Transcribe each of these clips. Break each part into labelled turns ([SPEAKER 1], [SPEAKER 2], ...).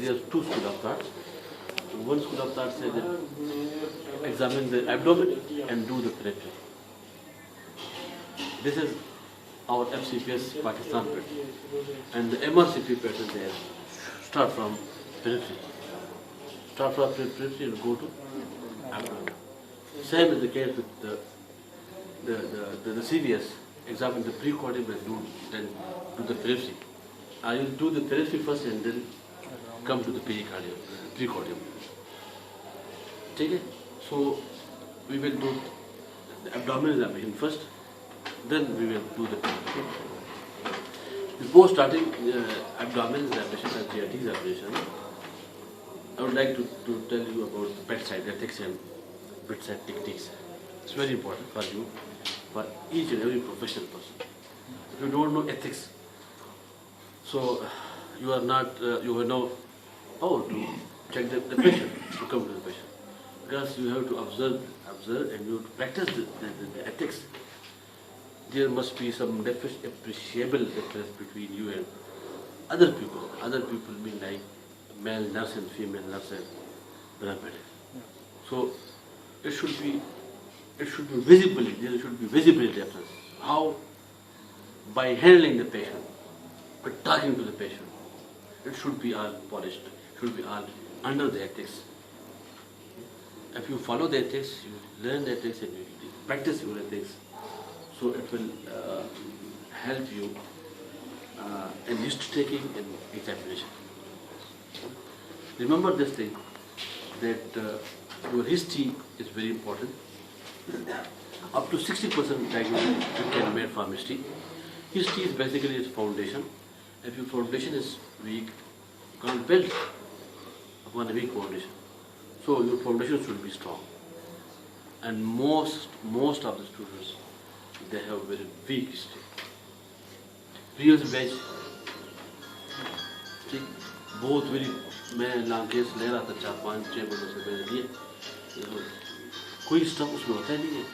[SPEAKER 1] there are two school of thoughts. One school of thought says that examine the abdomen and do the periphery. This is our FCPS Pakistan pattern. And the MRCP pattern there, start from periphery. Start from periphery and go to abdomen. Same is the case with the CVS. Examine the precordium and then do the periphery. I will do the periphery first and then come to the precordium. Okay? So we will do the abdominal examination first, then we will do the periphery. Before starting abdominal examination and GIT examination, I would like to tell you about the bedside ethics and bedside techniques. It's very important for you, for each and every professional person. If you don't know ethics, so you are not, you have no power to check the patient, to come to the patient. Because you have to observe and you have to practice the ethics. There must be some appreciable difference between you and other people. Other people mean like male nurse and female nurse and paramedic. So it should be visibly, there should be visible difference. How? By handling the patient, by talking to the patient. It should be all polished, should be all under the ethics. If you follow the ethics, you learn the ethics and you practice your ethics, so it will help you in history-taking and examination. Remember this thing, that your history is very important. Up to 60% diagnosis you can make from history. History is basically its foundation. If your foundation is weak, you can't build upon a weak foundation. So your foundation should be strong. And most of the students, they have very weak history. Previous batch, बहुत very मैं लांकेस ले रहा था 4-5-6 बरसों से पहले दिए, कोई स्टफ उसमें होता ही नहीं है.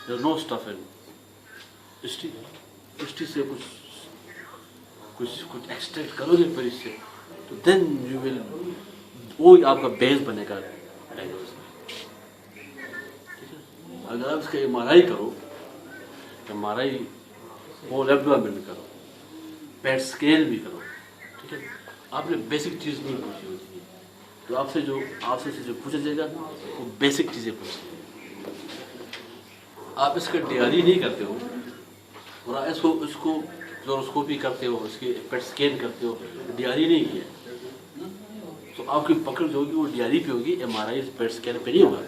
[SPEAKER 1] There is no stuff in history. History से कुछ extract करोगे फिर इससे, तो then you will, वो आपका बेस बनेगा डायग्नोसिस. ठीक है? अगर आप इसका MRI करो, MRI होल एब्डोमेन करो, पेट स्कैन भी करो, ठीक है, आपने बेसिक चीज़ नहीं पूछी होती है, तो आपसे जो पूछा जाएगा वो बेसिक चीज़ें पूछती हैं. आप इसका DRE नहीं करते हो और इसको फ्लोरोस्कोपी करते हो, इसके पेट स्कैन करते हो, DRE नहीं किया, तो आपकी पकड़ जो होगी वो DRE पे होगी, MRI पेट स्कैन पे नहीं होगा,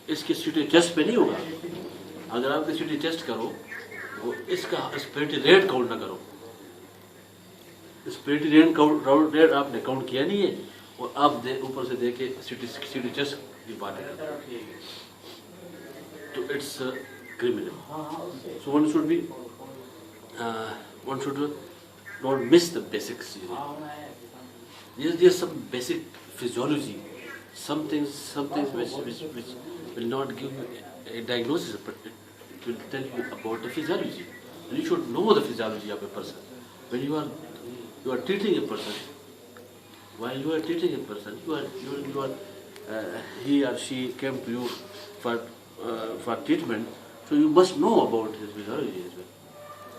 [SPEAKER 1] इसके CT टेस्ट पे नहीं होगा. अगर आप CT टेस्ट करो, वो इसका स्पिरिटी रेट काउंट ना करो. स्पिरिटी रेट आपने काउंट किया नहीं है और आप ऊपर से देखे CT टेस्ट की बात है, तो it's criminal. So one should not miss the basics. There's some basic physiology, some things which will not give you a diagnosis, but it will tell you about the physiology. And you should know the physiology of a person. When you are treating a person, while you are treating a person, he or she came to you for treatment, so you must know about his physiology as well.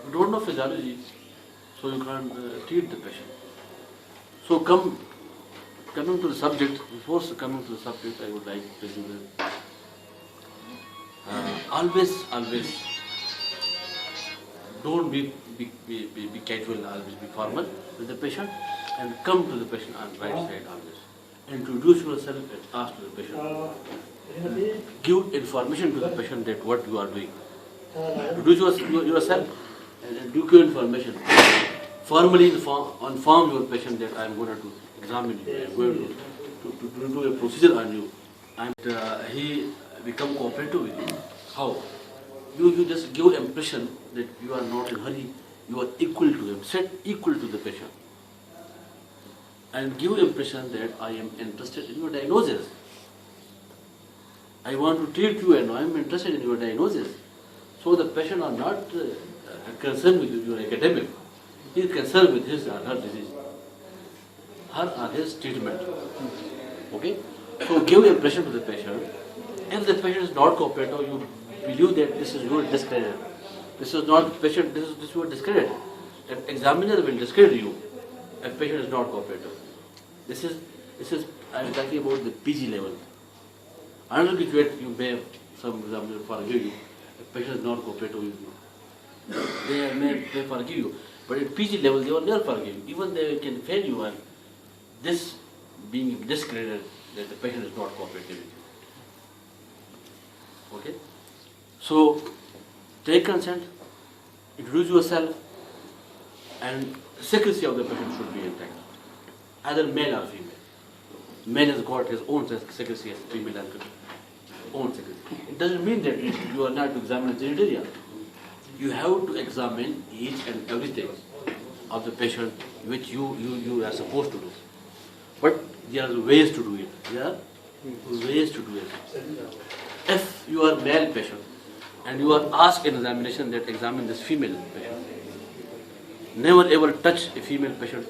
[SPEAKER 1] You don't know physiology, so you can't treat the patient. So coming to the subject, before coming to the subject, I would like to do that. Always don't be casual, always be formal with the patient and come to the patient on right side always. Introduce yourself and ask to the patient. Give information to the patient that what you are doing. Introduce yourself and give information. Formally inform your patient that I am going to examine you, I am going to do a procedure on you, and he become cooperative with you. How? You just give impression that you are not in a hurry, you are equal to him, set equal to the patient. And give impression that I am interested in your diagnosis. I want to treat you and I am interested in your diagnosis. So the patient are not concerned with your academic, he is concerned with his or her disease. her or his treatment. Okay? So give impression to the patient. If the patient is not cooperative, you believe that this is your discredit. This is not patient, this is your discredit. An examiner will discredit you if patient is not cooperative. This is I'm talking about the PG level. Undergraduate, you may some examiner forgive you. If patient is not cooperative with you, they may forgive you. But at PG level, they will never forgive you. Even they can fail you, and this being discredited that the patient is not cooperative with you. Okay? So, take consent, introduce yourself, and secrecy of the patient should be intact. Either male or female. Male has got his own secrecy, as female has got own secrecy. It doesn't mean that you are not to examine genitalia. You have to examine each and everything of the patient which you are supposed to do. But there are ways to do it. There are ways to do it. If you are male patient and you are asked in examination that examine this female patient, never ever touch a female patient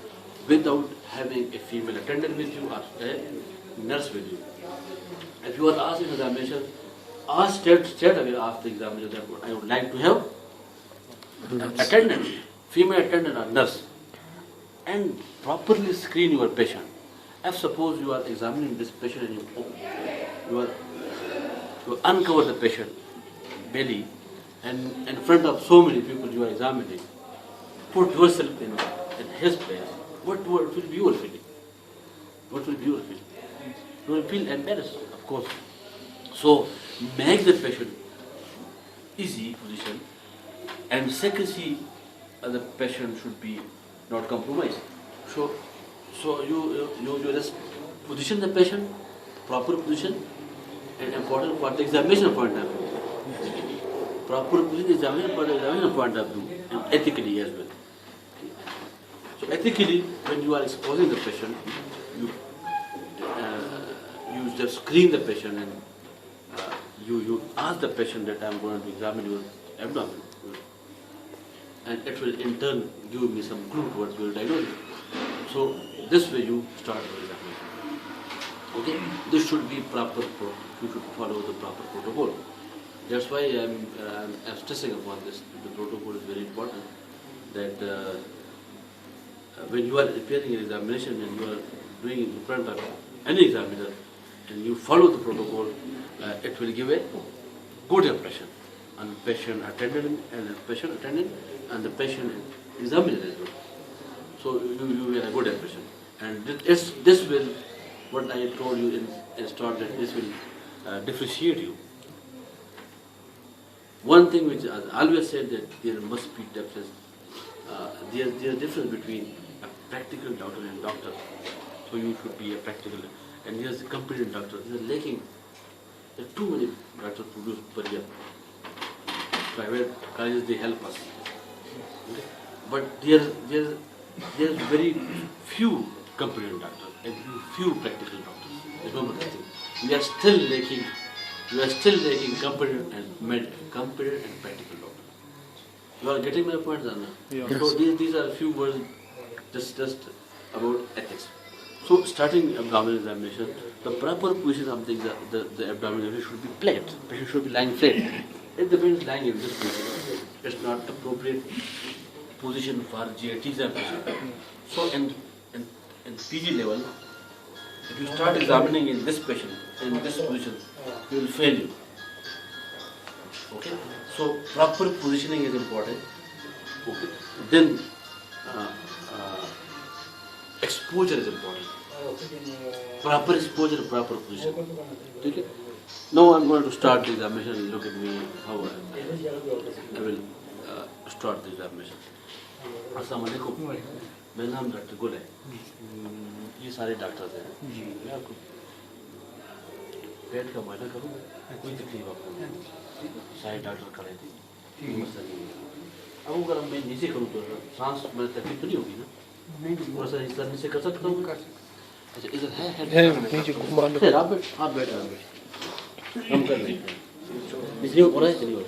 [SPEAKER 1] without having a female attendant with you or a nurse with you. If you are asked in examination, ask straight away after the examination that I would like to have attendant, female attendant or nurse, and properly screen your patient. If suppose you are examining this patient and you uncover the patient belly and in front of so many people you are examining, put yourself in his place. What will be your feeling? What will be your feeling? You will feel embarrassed, of course. So make the patient easy position, and secrecy of the patient should be not compromised. So you just position the patient, proper position, and important for the examination point of view. Proper position examination for the examination point of view, and ethically as well. So ethically, when you are exposing the patient, you just screen the patient and you ask the patient that I am going to examine your abdomen, and it will in turn give me some clue towards your diagnosis. So this way you start your examination. Okay, this should be proper. You should follow the proper protocol. That's why I'm stressing upon this. The protocol is very important. That when you are preparing an examination and you are doing it in front of any examiner and you follow the protocol, it will give a good impression on the patient attendant and the patient examiner as well. So you will have a good impression. And this will, what I told you in start, that this will differentiate you. One thing which I always said that there must be difference. There's a difference between a practical doctor and doctor. So you should be a practical, and there's a competent doctor. There's lacking. There are too many doctors produced per year. Private colleges, they help us. Okay? But there's very few competent doctors and few practical doctors. Remember that thing. We are still lacking competent and practical doctors. You are getting my point, Anna?
[SPEAKER 2] Yeah.
[SPEAKER 1] So these are a few words just about ethics. So starting abdominal examination, the proper position of the abdominal examination should be flat. The patient should be lying flat. If the patient is lying in this position, it's not appropriate position for GIT examination. So in PG level, if you start examining in this patient, in this position, he will fail you. Okay? So proper positioning is important. Okay. Then exposure is important. Proper exposure, proper position. Okay? Now I'm going to start the examination. Look at me how I will start the examination. अस्सलाम वालेकुम, मेरा नाम doctor गुल है। ये सारे doctors हैं। मैं आपको पेट का मुआयना करूँगा, कोई तकलीफ आपको नहीं। सारे डॉक्टर खड़े थे, कोई मसला नहीं है। अब अगर मैं नीचे करूँ तो सांस में तकलीफ तो नहीं होगी ना? थोड़ा सा इस तरह नीचे कर सकता हूँ? अच्छा, इधर है खैर, आप बैठ हम कर लेंगे। इसलिए हो रहा है, चलिए।